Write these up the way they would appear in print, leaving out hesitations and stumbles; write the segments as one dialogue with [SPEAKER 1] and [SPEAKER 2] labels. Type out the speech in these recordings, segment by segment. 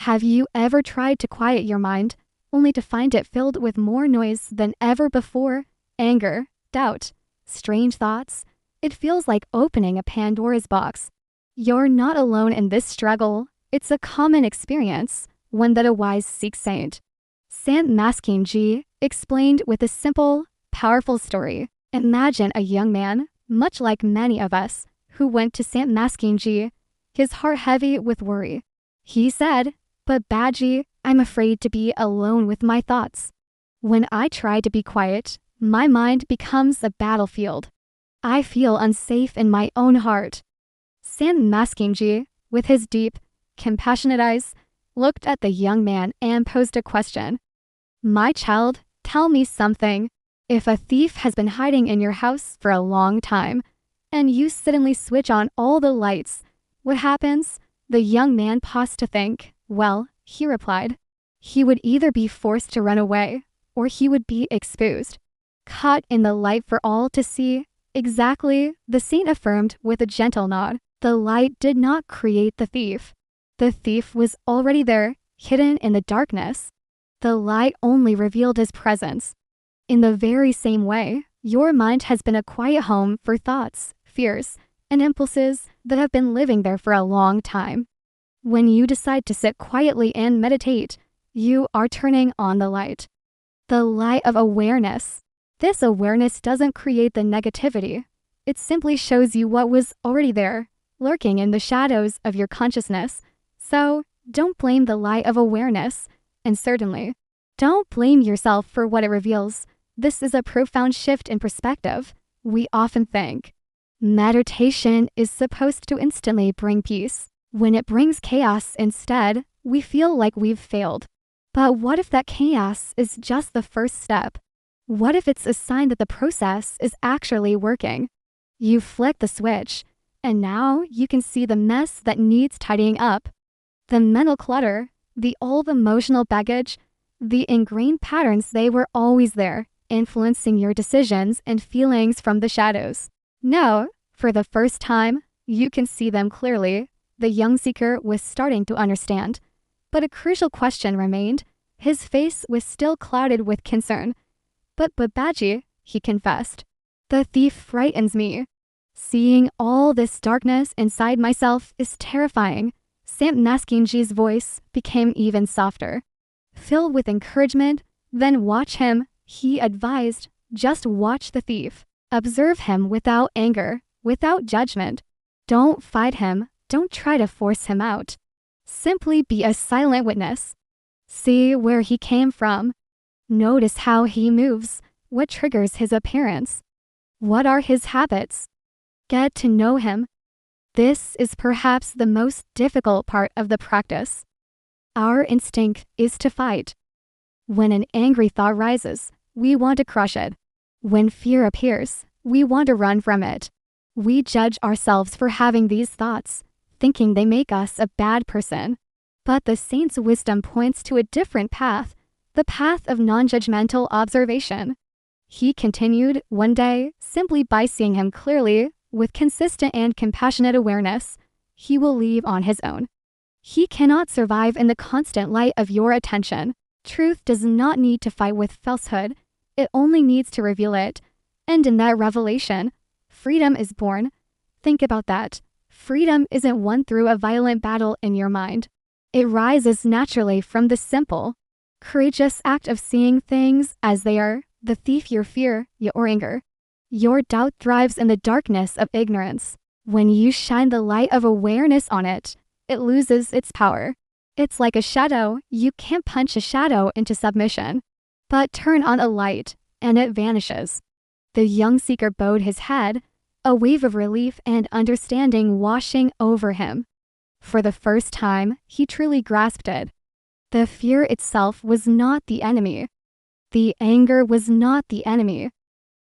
[SPEAKER 1] Have you ever tried to quiet your mind, only to find it filled with more noise than ever before? Anger, doubt, strange thoughts. It feels like opening a Pandora's box. You're not alone in this struggle. It's a common experience, one that a wise Sikh saint, Sant Masking Ji, explained with a simple, powerful story. Imagine a young man, much like many of us, who went to Sant Masking Ji, his heart heavy with worry. He said, "But Baji, I'm afraid to be alone with my thoughts. When I try to be quiet, my mind becomes a battlefield. I feel unsafe in my own heart." Sant Masking Ji, with his deep, compassionate eyes, looked at the young man and posed a question. "My child, tell me something. If a thief has been hiding in your house for a long time, and you suddenly switch on all the lights, what happens?" The young man paused to think. "Well," he replied, "he would either be forced to run away, or he would be exposed, caught in the light for all to see." "Exactly," the saint affirmed with a gentle nod. "The light did not create the thief. The thief was already there, hidden in the darkness. The light only revealed his presence." In the very same way, your mind has been a quiet home for thoughts, fears, and impulses that have been living there for a long time. When you decide to sit quietly and meditate, you are turning on the light of awareness. This awareness doesn't create the negativity. It simply shows you what was already there, lurking in the shadows of your consciousness. So, don't blame the light of awareness, and certainly, don't blame yourself for what it reveals. This is a profound shift in perspective. We often think meditation is supposed to instantly bring peace. When it brings chaos instead, we feel like we've failed. But what if that chaos is just the first step? What if it's a sign that the process is actually working? You flick the switch, and now you can see the mess that needs tidying up. The mental clutter, the old emotional baggage, the ingrained patterns, they were always there, influencing your decisions and feelings from the shadows. No, for the first time, you can see them clearly. The young seeker was starting to understand. But a crucial question remained. His face was still clouded with concern. But Babaji, he confessed, "the thief frightens me. Seeing all this darkness inside myself is terrifying." Sant Masking Ji's voice became even softer. Filled with encouragement, "Then watch him," he advised. "Just watch the thief. Observe him without anger, without judgment. Don't fight him. Don't try to force him out. Simply be a silent witness. See where he came from. Notice how he moves, what triggers his appearance. What are his habits? Get to know him." This is perhaps the most difficult part of the practice. Our instinct is to fight. When an angry thought rises, we want to crush it. When fear appears, we want to run from it. We judge ourselves for having these thoughts, thinking they make us a bad person. But the saint's wisdom points to a different path, the path of non-judgmental observation. He continued, "One day, simply by seeing him clearly, with consistent and compassionate awareness, he will leave on his own. He cannot survive in the constant light of your attention. Truth does not need to fight with falsehood. It only needs to reveal it. And in that revelation, freedom is born." Think about that. Freedom isn't won through a violent battle in your mind. It rises naturally from the simple, courageous act of seeing things as they are. The thief, your fear, your anger, your doubt thrives in the darkness of ignorance. When you shine the light of awareness on it, it loses its power. It's like a shadow. You can't punch a shadow into submission, but turn on a light, and it vanishes. The young seeker bowed his head, a wave of relief and understanding washing over him. For the first time, he truly grasped it. The fear itself was not the enemy. The anger was not the enemy.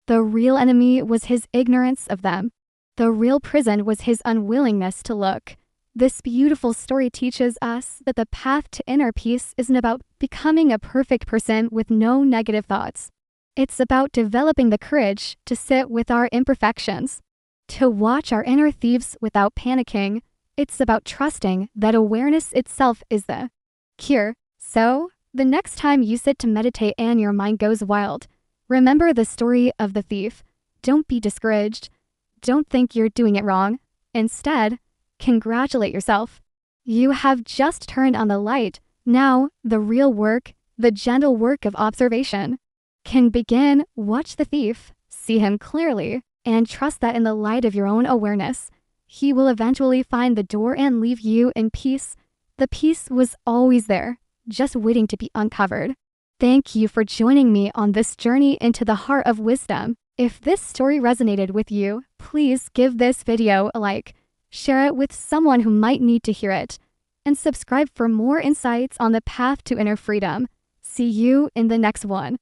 [SPEAKER 1] The real enemy was his ignorance of them. The real prison was his unwillingness to look. This beautiful story teaches us that the path to inner peace isn't about becoming a perfect person with no negative thoughts. It's about developing the courage to sit with our imperfections, to watch our inner thieves without panicking. It's about trusting that awareness itself is the cure. So, the next time you sit to meditate and your mind goes wild, remember the story of the thief. Don't be discouraged. Don't think you're doing it wrong. Instead, congratulate yourself. You have just turned on the light. Now, the real work, the gentle work of observation, can begin. Watch the thief, see him clearly, and trust that in the light of your own awareness, he will eventually find the door and leave you in peace. The peace was always there, just waiting to be uncovered. Thank you for joining me on this journey into the heart of wisdom. If this story resonated with you, please give this video a like, share it with someone who might need to hear it, and subscribe for more insights on the path to inner freedom. See you in the next one.